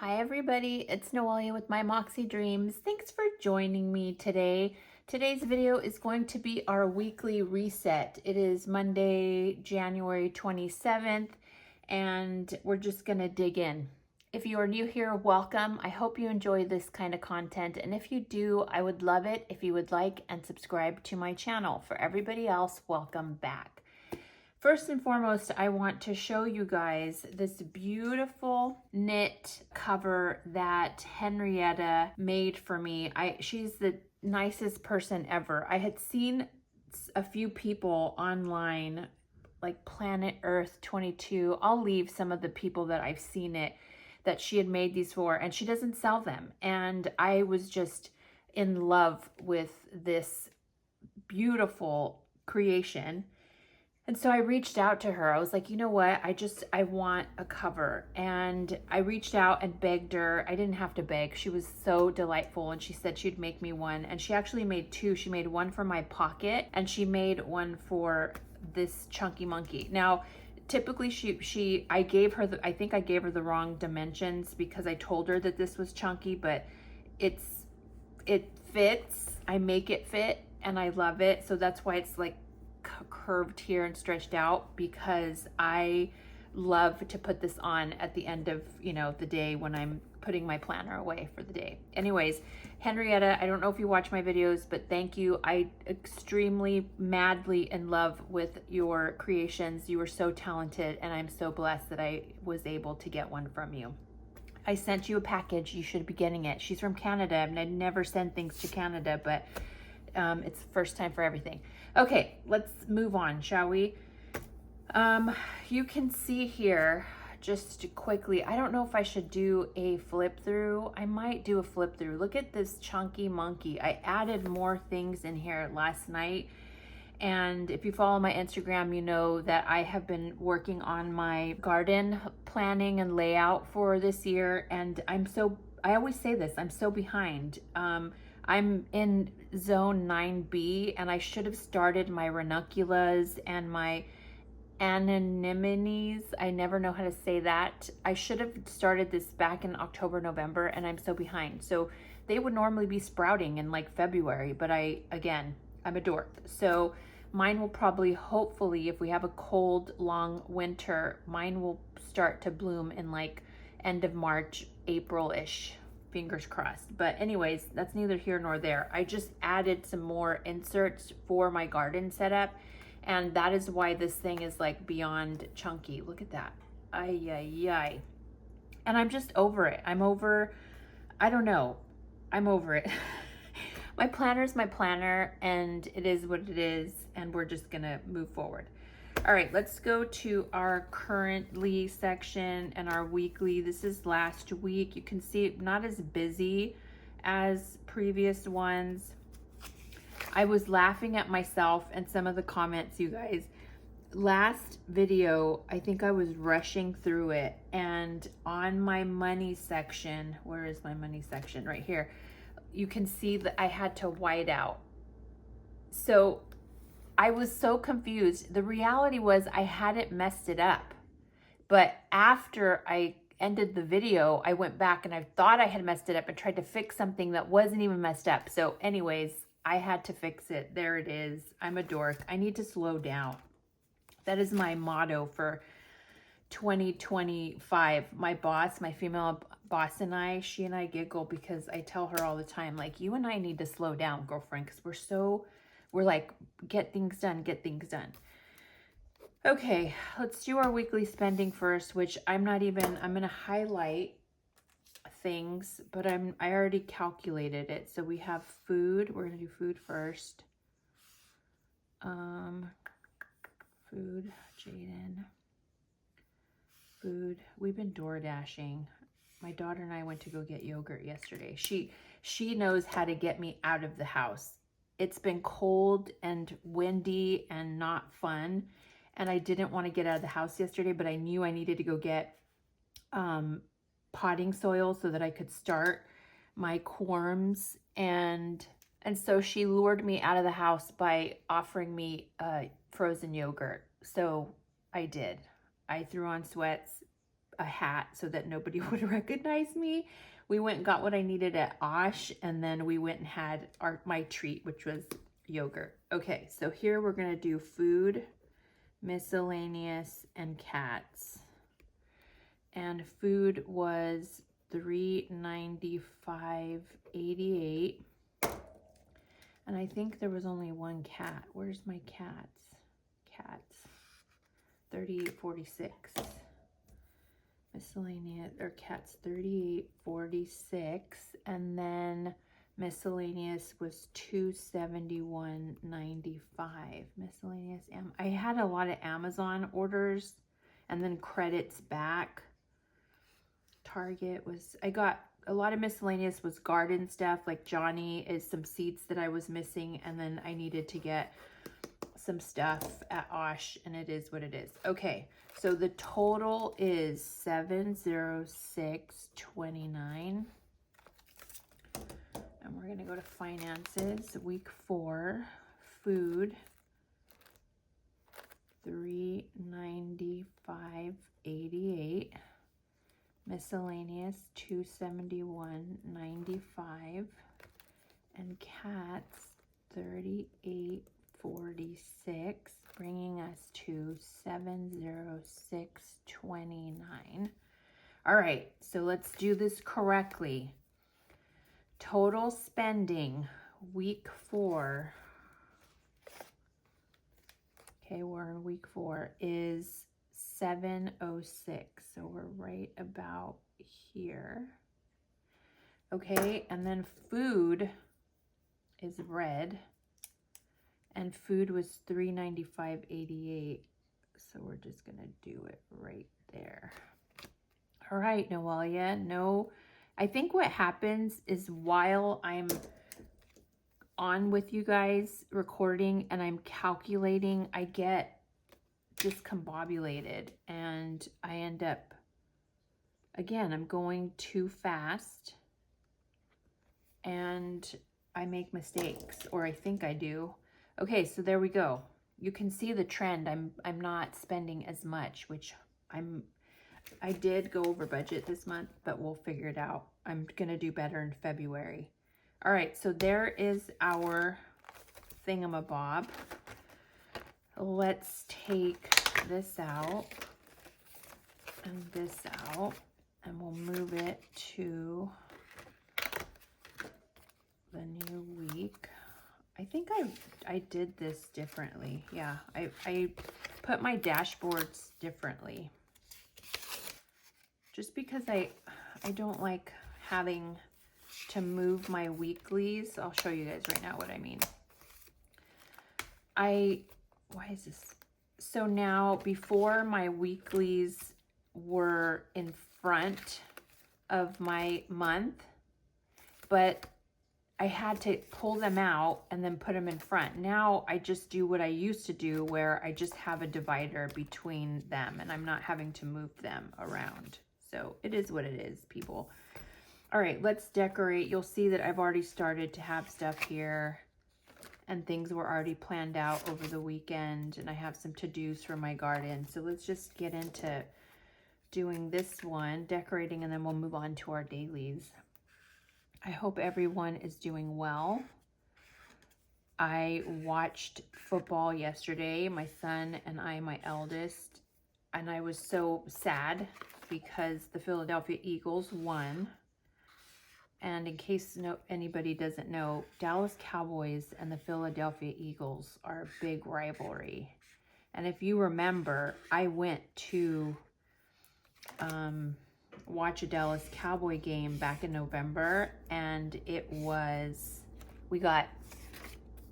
Hi everybody, it's Noelia with My Moxie Dreams. Thanks for joining me today. Today's video is going to be our weekly reset. It is Monday, January 27th, and we're just gonna dig in. If you are new here, welcome. I hope you enjoy this kind of content, and if you do, I would love it if you would like and subscribe to my channel. For everybody else, welcome back. First and foremost, I want to show you guys this beautiful knit cover that Henrietta made for me. She's the nicest person ever. I had seen a few people online, like Planet Earth 22. I'll leave some of the people that I've seen it, that she had made these for, and she doesn't sell them. And I was just in love with this beautiful creation. And so I reached out to her. I was like, you know what? I want a cover. And I reached out and begged her. I didn't have to beg. She was so delightful. And she said she'd make me one. And she actually made two. She made one for my pocket and she made one for this chunky monkey. Now, typically I think I gave her the wrong dimensions because I told her that this was chunky, but it fits. I make it fit and I love it. So that's why it's like curved here and stretched out, because I love to put this on at the end of, the day when I'm putting my planner away for the day. Anyways, Henrietta, I don't know if you watch my videos, but thank you. I extremely madly in love with your creations. You are so talented and I'm so blessed that I was able to get one from you. I sent you a package. You should be getting it. She's from Canada and I never send things to Canada, but it's the first time for everything. Okay, let's move on, shall we? You can see here, just quickly, I don't know if I should do a flip through. I might do a flip through. Look at this chunky monkey. I added more things in here last night. And if you follow my Instagram, you know that I have been working on my garden planning and layout for this year. And I always say this, I'm so behind. I'm in zone 9B and I should have started my ranunculus and my anemones. I never know how to say that. I should have started this back in October, November, and I'm so behind. So they would normally be sprouting in like February, but I'm a dork. So mine will probably, hopefully, if we have a cold, long winter, mine will start to bloom in like end of March, April-ish. Fingers crossed. But anyways, that's neither here nor there. I just added some more inserts for my garden setup, and that is why this thing is like beyond chunky. Look at that. Ay, ay, ay. And I'm just over it. I don't know. I'm over it. My planner is my planner, and it is what it is, and we're just gonna move forward. All right, let's go to our currently section and our weekly. This is last week. You can see not as busy as previous ones. I was laughing at myself and some of the comments, you guys. Last video, I think I was rushing through it, and on my money section, where is my money section? Right here. You can see that I had to white out. So I was so confused. The reality was I hadn't messed it up. But after I ended the video, I went back and I thought I had messed it up and tried to fix something that wasn't even messed up. So anyways, I had to fix it. There it is. I'm a dork. I need to slow down. That is my motto for 2025. My boss, my female boss and she and I giggle because I tell her all the time, like, you and I need to slow down, girlfriend, because we're like, get things done, get things done. Okay, let's do our weekly spending first, which I'm gonna highlight things, but I already calculated it. So we have food. We're gonna do food first. Food, Jaden. Food. We've been door dashing. My daughter and I went to go get yogurt yesterday. She knows how to get me out of the house. It's been cold and windy and not fun, and I didn't want to get out of the house yesterday, but I knew I needed to go get potting soil so that I could start my corms, and so she lured me out of the house by offering me frozen yogurt. So I did. I threw on sweats. a hat so that nobody would recognize me. We went and got what I needed at Osh, and then we went and had my treat, which was yogurt. Okay, so here we're gonna do food, miscellaneous, and cats. And food was $395.88. And I think there was only one cat. Where's my cats? Cats. $38.46. Miscellaneous, or cats, $38.46. And then miscellaneous was $271.95. Miscellaneous. I had a lot of Amazon orders and then credits back. Target was, I got a lot of miscellaneous was garden stuff, like Johnny is some seeds that I was missing, and then I needed to get some stuff at Osh, and it is what it is. Okay, so the total is $706.29. And we're gonna go to finances, week 4, food, $395.88. Miscellaneous, $271.95, and cats, $38.46, bringing us to $706.29. All right, so let's do this correctly. Total spending, week 4. Okay, we're in week 4, is $706, so we're right about here. Okay, and then food is red, and food was $395.88, so we're just gonna do it right there. All right, Noelia, no, I think what happens is while I'm on with you guys recording and I'm calculating, I get discombobulated and I end up, again, I'm going too fast and I make mistakes, or I think I do. Okay, so there we go. You can see the trend. I'm not spending as much, which I did go over budget this month, but we'll figure it out. I'm gonna do better in February. All right, so there is our thingamabob. Let's take this out and this out, and we'll move it to the new week. I think I did this differently. Yeah, I put my dashboards differently. Just because I don't like having to move my weeklies. I'll show you guys right now what I mean. Why is this? So now, before, my weeklies were in front of my month, but I had to pull them out and then put them in front. Now I just do what I used to do, where I just have a divider between them and I'm not having to move them around. So it is what it is, people. All right, let's decorate. You'll see that I've already started to have stuff here, and things were already planned out over the weekend, and I have some to-dos for my garden. So let's just get into doing this one, decorating, and then we'll move on to our dailies. I hope everyone is doing well. I watched football yesterday, my son and I, my eldest, and I was so sad because the Philadelphia Eagles won. And in case anybody doesn't know, Dallas Cowboys and the Philadelphia Eagles are a big rivalry. And if you remember, I went to watch a Dallas Cowboy game back in November, and we got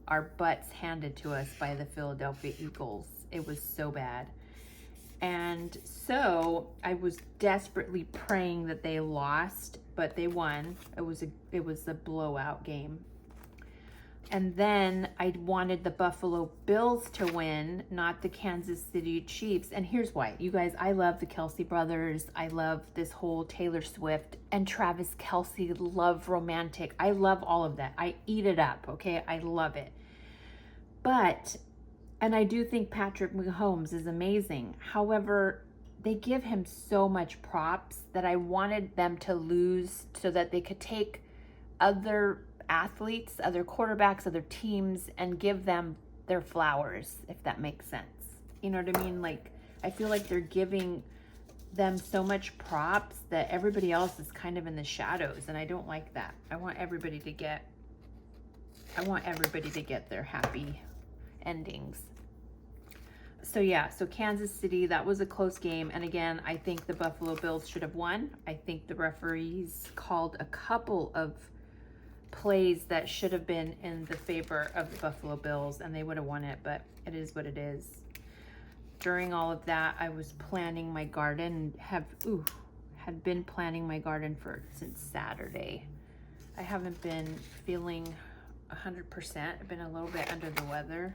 our butts handed to us by the Philadelphia Eagles. It was so bad. And so I was desperately praying that they lost, but they won. It was a blowout game. And then I wanted the Buffalo Bills to win, not the Kansas City Chiefs. And here's why. You guys, I love the Kelce brothers. I love this whole Taylor Swift and Travis Kelce love romantic. I love all of that. I eat it up, okay? I love it. And I do think Patrick Mahomes is amazing. However, they give him so much props that I wanted them to lose so that they could take other athletes, other quarterbacks, other teams, and give them their flowers, if that makes sense. You know what I mean? Like, I feel like they're giving them so much props that everybody else is kind of in the shadows, and I don't like that. I want everybody to get their happy endings. So yeah, so Kansas City, that was a close game. And again, I think the Buffalo Bills should have won. I think the referees called a couple of plays that should have been in the favor of the Buffalo Bills, and they would have won it, but it is what it is. During all of that, I was planning my garden, had been planning my garden since Saturday. I haven't been feeling 100%. I've been a little bit under the weather.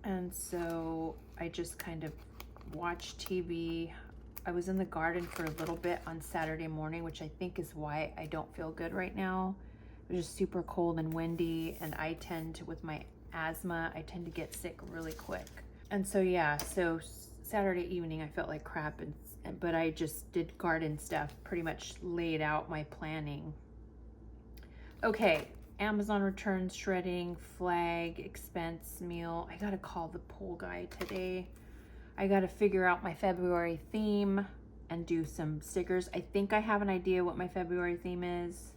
And so I just kind of watched TV. I was in the garden for a little bit on Saturday morning, which I think is why I don't feel good right now. It was just super cold and windy, and I tend to, with my asthma, I tend to get sick really quick. And so yeah, so Saturday evening I felt like crap, but I just did garden stuff, pretty much laid out my planning. Okay, Amazon returns, shredding, flag, expense, meal. I gotta call the pool guy today. I gotta figure out my February theme and do some stickers. I think I have an idea what my February theme is.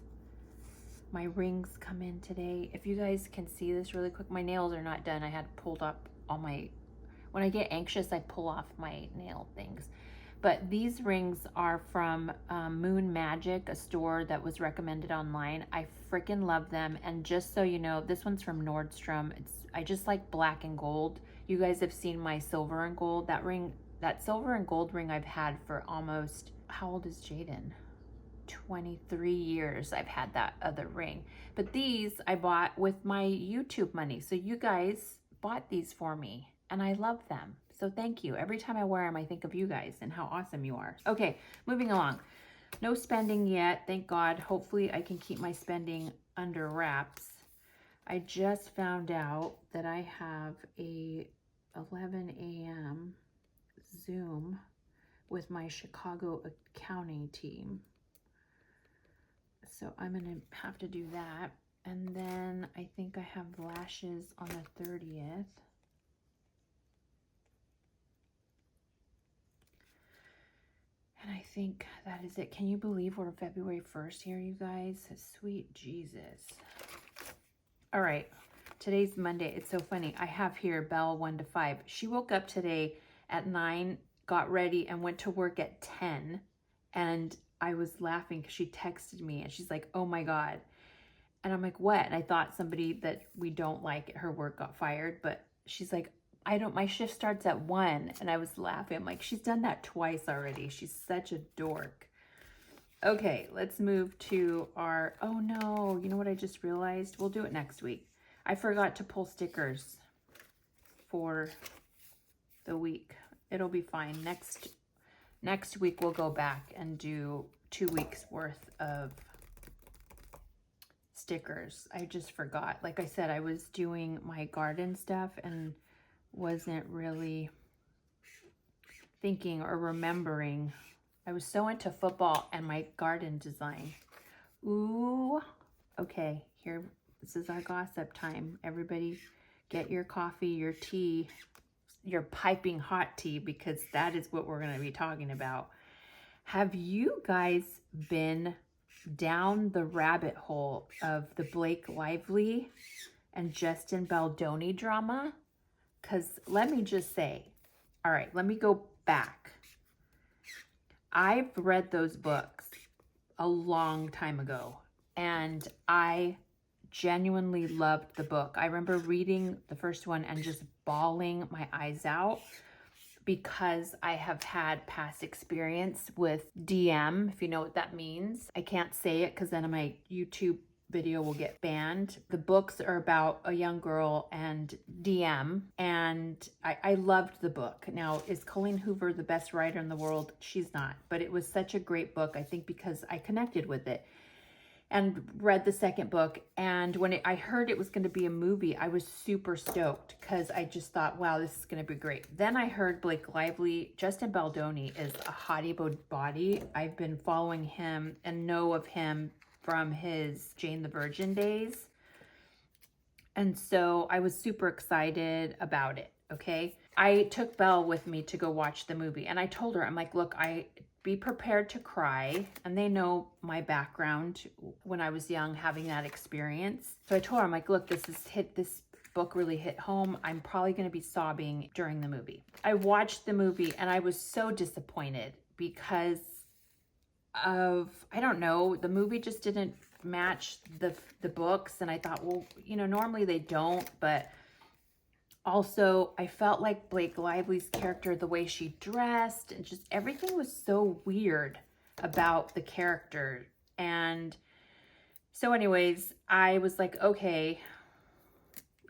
My rings come in today. If you guys can see this really quick, my nails are not done. I had pulled up all my, when I get anxious, I pull off my nail things. But these rings are from Moon Magic, a store that was recommended online. I freaking love them. And just so you know, this one's from Nordstrom. I just like black and gold. You guys have seen my silver and gold. That silver and gold ring I've had for almost, how old is Jaden? 23 years I've had that other ring. But these I bought with my YouTube money. So you guys bought these for me, and I love them. So thank you. Every time I wear them, I think of you guys and how awesome you are. Okay, moving along. No spending yet, thank God. Hopefully I can keep my spending under wraps. I just found out that I have a 11 a.m. Zoom with my Chicago accounting team. So I'm gonna have to do that. And then I think I have lashes on the 30th. And I think that is it. Can you believe we're February 1st here, you guys? Sweet Jesus. All right, today's Monday. It's so funny. I have here Belle 1 to 5. She woke up today at 9, got ready, and went to work at 10. And I was laughing because she texted me and she's like, oh my God. And I'm like, what? And I thought somebody that we don't like at her work got fired, but she's like, my shift starts at 1. And I was laughing. I'm like, she's done that twice already. She's such a dork. Okay, let's move to our, oh no, you know what I just realized? We'll do it next week. I forgot to pull stickers for the week. It'll be fine. Next week we'll go back and do 2 weeks worth of stickers. I just forgot. Like I said, I was doing my garden stuff and wasn't really thinking or remembering. I was so into football and my garden design. Ooh, okay, here, this is our gossip time. Everybody get your coffee, your tea, your piping hot tea, because that is what we're going to be talking about. Have you guys been down the rabbit hole of the Blake Lively and Justin Baldoni drama? Because let me just say, all right, let me go back. I've read those books a long time ago, and I genuinely loved the book. I remember reading the first one and just bawling my eyes out because I have had past experience with DM, if you know what that means. I can't say it because then my YouTube video will get banned. The books are about a young girl and DM, and I loved the book. Now, is Colleen Hoover the best writer in the world? She's not, but it was such a great book, I think, because I connected with it. and read the second book. And when I heard it was going to be a movie, I was super stoked because I just thought, wow, this is going to be great. Then I heard Blake Lively. Justin Baldoni is a hottie body. I've been following him and know of him from his Jane the Virgin days. And so I was super excited about it, okay? I took Belle with me to go watch the movie, and I told her, I'm like, look, be prepared to cry. And they know my background when I was young, having that experience. So I told her, I'm like, look, this book really hit home. I'm probably going to be sobbing during the movie. I watched the movie and I was so disappointed because of, I don't know, the movie just didn't match the books. And I thought, well, you know, normally they don't, but also I felt like Blake Lively's character, the way she dressed and just everything was so weird about the character. And so anyways, I was like, okay,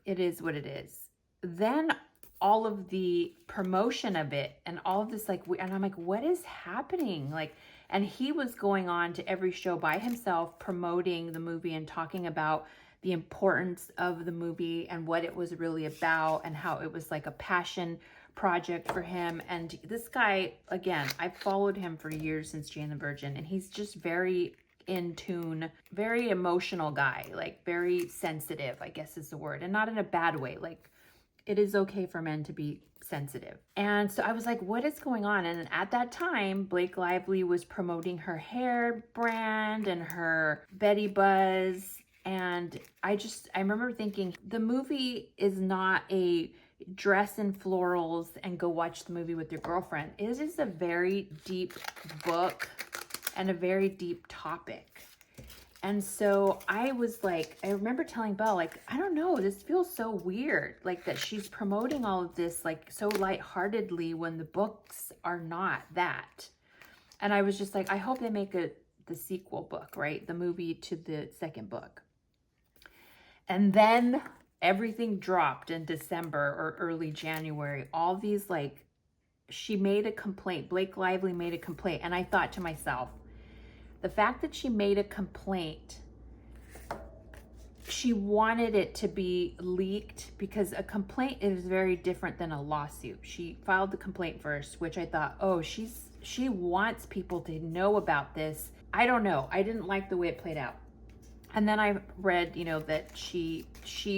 it is what it is. Then all of the promotion of it and all of this, like, and I'm like, what is happening? Like, and he was going on to every show by himself promoting the movie and talking about the importance of the movie and what it was really about and how it was like a passion project for him. And this guy, again, I've followed him for years since Jane the Virgin, and he's just very in tune, very emotional guy, like very sensitive, I guess is the word, and not in a bad way. Like, it is okay for men to be sensitive. And so I was like, what is going on? And at that time, Blake Lively was promoting her hair brand and her Betty Buzz. And I remember thinking, the movie is not a dress in florals and go watch the movie with your girlfriend. It is a very deep book and a very deep topic. And so I was like, I remember telling Belle, like, I don't know, this feels so weird, like that she's promoting all of this like so lightheartedly when the books are not that. And I was just like, I hope they make the sequel book, right? The movie to the second book. And then everything dropped in December or early January. All these, like, she made a complaint. Blake Lively made a complaint. And I thought to myself, the fact that she made a complaint, she wanted it to be leaked, because a complaint is very different than a lawsuit. She filed the complaint first, which I thought, oh, she wants people to know about this. I don't know. I didn't like the way it played out. And then I read, you know, that she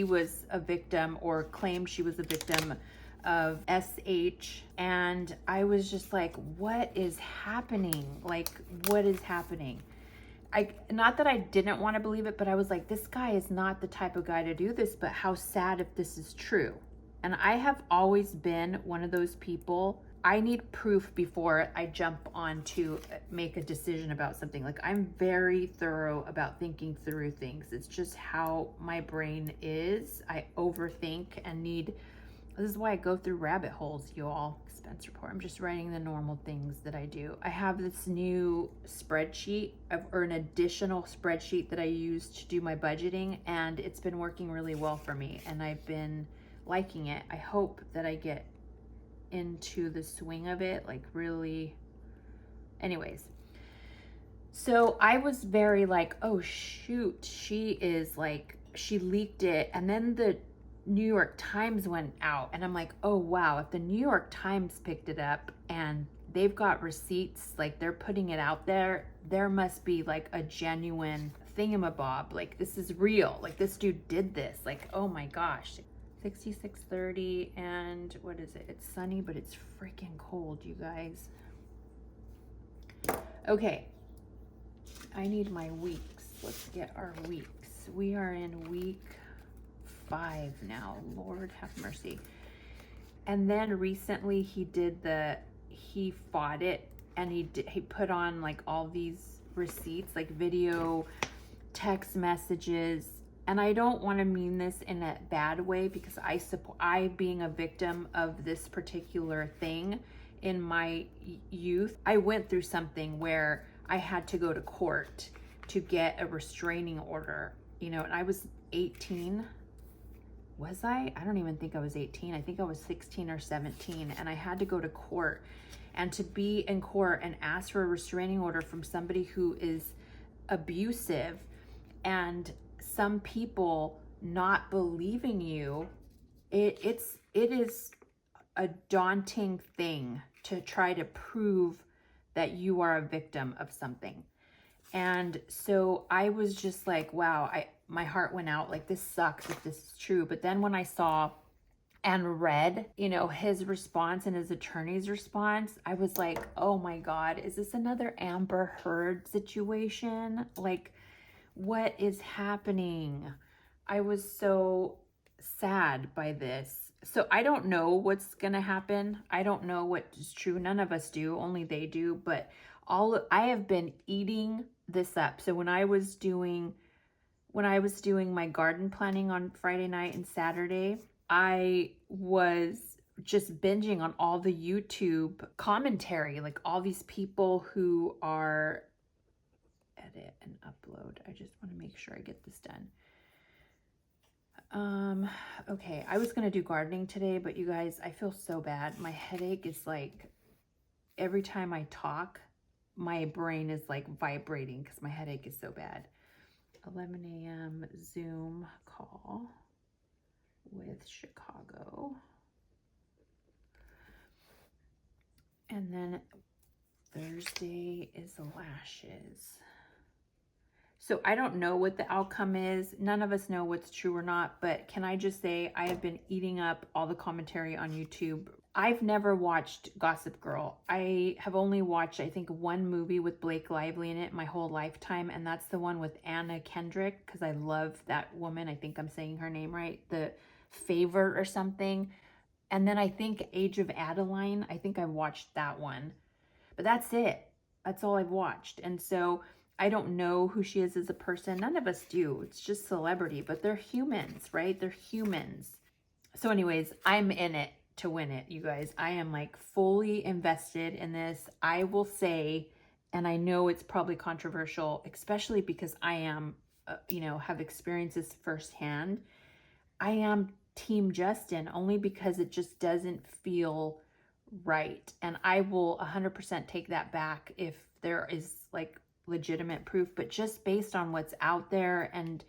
was a victim, or claimed she was a victim of SH. And I was just like, what is happening? Like, what is happening? Not that I didn't want to believe it, but I was like, this guy is not the type of guy to do this, but how sad if this is true. And I have always been one of those people. I need proof before I jump on to make a decision about something. Like, I'm very thorough about thinking through things. It's just how my brain is. I overthink and this is why I go through rabbit holes, you all. Expense report. I'm just writing the normal things that I do. I have this new spreadsheet, or an additional spreadsheet that I use to do my budgeting, and it's been working really well for me, and I've been liking it. I hope that I get into the swing of it, like really. Anyways, so I was very like, oh shoot, she leaked it, and then the New York Times went out, and I'm like, oh wow, if the New York Times picked it up and they've got receipts, like they're putting it out there must be like a genuine thingamabob, like this is real, like this dude did this, like, oh my gosh. 66:30, and what is it? It's sunny, but it's freaking cold, you guys. Okay, I need my weeks. Let's get our weeks. We are in week 5 now. Lord have mercy. And then recently he fought it, and he put on like all these receipts, like video, text messages. And I don't want to mean this in a bad way, because I being a victim of this particular thing in my youth, I went through something where I had to go to court to get a restraining order, you know, and I was 18. Was I? I don't even think I was 18. I think I was 16 or 17, and I had to go to court. And to be in court and ask for a restraining order from somebody who is abusive and some people not believing you, it is a daunting thing to try to prove that you are a victim of something. And so I was just like, wow, my heart went out, like, this sucks if this is true. But then when I saw and read, you know, his response and his attorney's response, I was like, oh my God, is this another Amber Heard situation? Like, what is happening? I was so sad by this. So I don't know what's gonna happen. I don't know what is true. None of us do, only they do. But I have been eating this up. So when I was doing my garden planning on Friday night and Saturday, I was just binging on all the YouTube commentary, like all these people who are edit and upload. I just want to make sure I get this done. Okay, I was gonna do gardening today, but you guys, I feel so bad. My headache is like, every time I talk, my brain is like vibrating because my headache is so bad. 11 a.m. Zoom call with Chicago. And then Thursday is the lashes. So I don't know what the outcome is. None of us know what's true or not, but can I just say I have been eating up all the commentary on YouTube. I've never watched Gossip Girl. I have only watched, I think, one movie with Blake Lively in it my whole lifetime, and that's the one with Anna Kendrick, because I love that woman. I think I'm saying her name right. The Favor or something. And then I think Age of Adeline. I think I watched that one. But that's it. That's all I've watched. And so I don't know who she is as a person. None of us do. It's just celebrity, but they're humans, right? They're humans. So anyways, I'm in it to win it, you guys. I am like fully invested in this. I will say, and I know it's probably controversial, especially because I am, you know, have experienced this firsthand. I am Team Justin only because it just doesn't feel right. And I will 100% take that back if there is like legitimate proof, but just based on what's out there and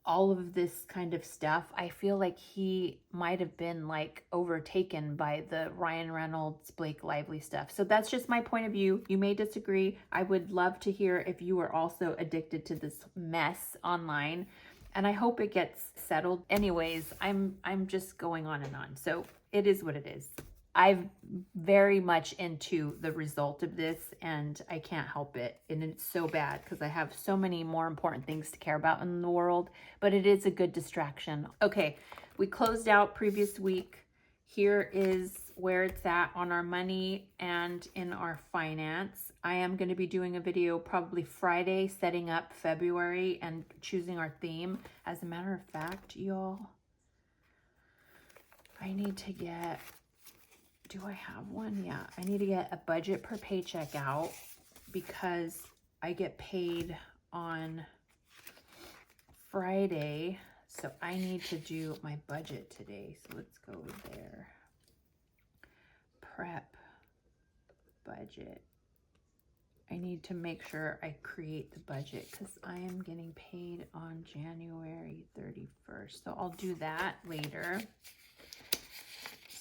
all of this kind of stuff, I feel like he might have been like overtaken by the Ryan Reynolds, Blake Lively stuff. So that's just my point of view. You may disagree. I would love to hear if you are also addicted to this mess online, and I hope it gets settled. Anyways, I'm just going on and on. So it is what it is. I'm very much into the result of this, and I can't help it. And it's so bad because I have so many more important things to care about in the world, but it is a good distraction. Okay, we closed out previous week. Here is where it's at on our money and in our finance. I am going to be doing a video probably Friday, setting up February and choosing our theme. As a matter of fact, y'all, I need to get... Do I have one? Yeah, I need to get a budget per paycheck out because I get paid on Friday. So I need to do my budget today. So let's go there. Prep budget. I need to make sure I create the budget because I am getting paid on January 31st. So I'll do that later.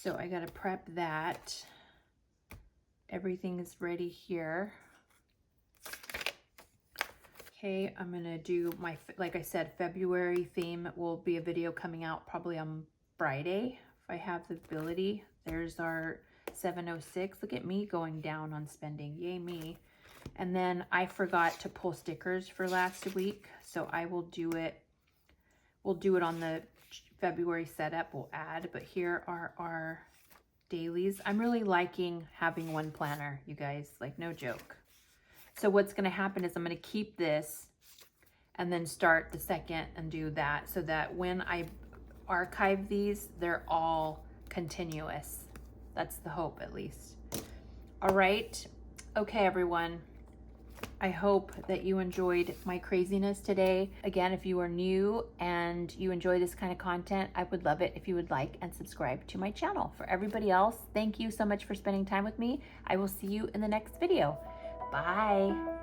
So I got to prep that. Everything is ready here. Okay, I'm going to do my, like I said, February theme will be a video coming out probably on Friday if I have the ability. There's our 706. Look at me going down on spending. Yay me. And then I forgot to pull stickers for last week, so I will do it. We'll do it on the February setup. We'll add, but here are our dailies. I'm really liking having one planner, you guys, like no joke. So what's going to happen is I'm going to keep this and then start the second and do that so that when I archive these, they're all continuous. That's the hope, at least. All right. Okay, everyone. I hope that you enjoyed my craziness today. Again, if you are new and you enjoy this kind of content, I would love it if you would like and subscribe to my channel. For everybody else, thank you so much for spending time with me. I will see you in the next video. Bye.